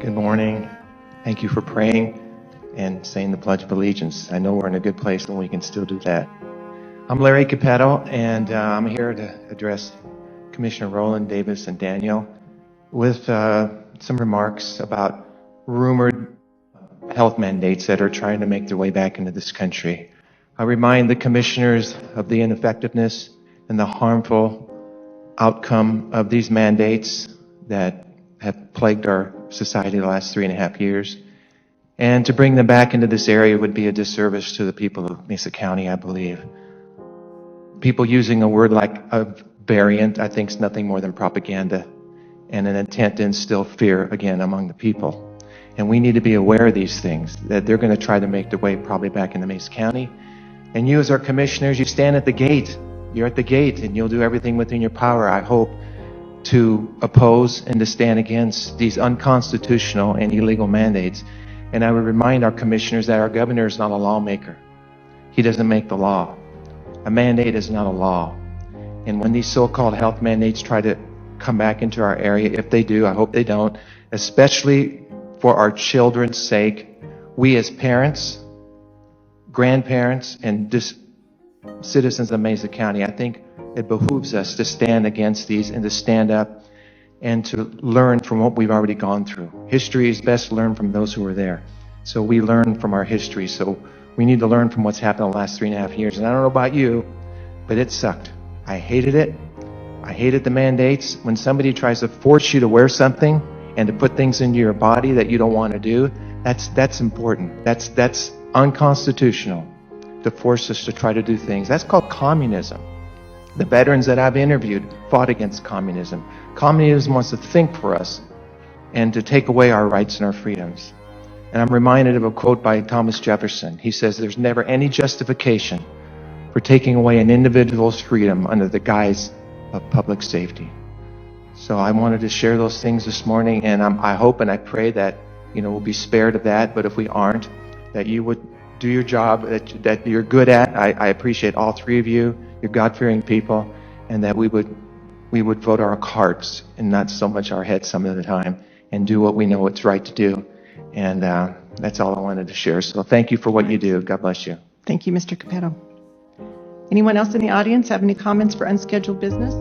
Good morning. Thank you for praying and saying the Pledge of Allegiance. I know we're in a good place and we can still do that. I'm Larry Capetto, and I'm here to address Commissioner Roland, Davis, and Daniel with some remarks about rumored health mandates that are trying to make their way back into this country. I remind the commissioners of the ineffectiveness and the harmful outcome of these mandates that have plagued our society the last 3.5 years. And to bring them back into this area would be a disservice to the people of Mesa County, I believe. People using a word like a variant, I think, is nothing more than propaganda and an intent to instill fear again among the people. And we need to be aware of these things, that they're going to try to make their way probably back into Mesa County. And you as our commissioners, you stand at the gate. You're at the gate, and you'll do everything within your power, I hope, to oppose and to stand against these unconstitutional and illegal mandates. And I would remind our commissioners that our governor is not a lawmaker. He doesn't make the law. A mandate is not a law. And when these so-called health mandates try to come back into our area, if they do, I hope they don't, especially for our children's sake, we as parents, grandparents, and citizens of Mesa County, I think it behooves us to stand against these and to stand up and to learn from what we've already gone through. History is best learned from those who were there. So we learn from our history. So we need to learn from what's happened in the last 3.5 years. And I don't know about you, but it sucked. I hated it. I hated the mandates. When somebody tries to force you to wear something and to put things into your body that you don't want to do, that's important. That's unconstitutional to force us to try to do things. That's called communism. The veterans that I've interviewed fought against communism. Communism wants to think for us and to take away our rights and our freedoms. And I'm reminded of a quote by Thomas Jefferson. He says, "There's never any justification for taking away an individual's freedom under the guise of public safety." So I wanted to share those things this morning, and I hope and I pray that we'll be spared of that. But if we aren't, that you would do your job that you're good at. I appreciate all three of you. You're God-fearing people, and that we would vote our hearts and not so much our heads some of the time, and do what we know it's right to do. And that's all I wanted to share. So thank you for what you do. God bless you. Thank you, Mr. Capetto. Anyone else in the audience have any comments for unscheduled business?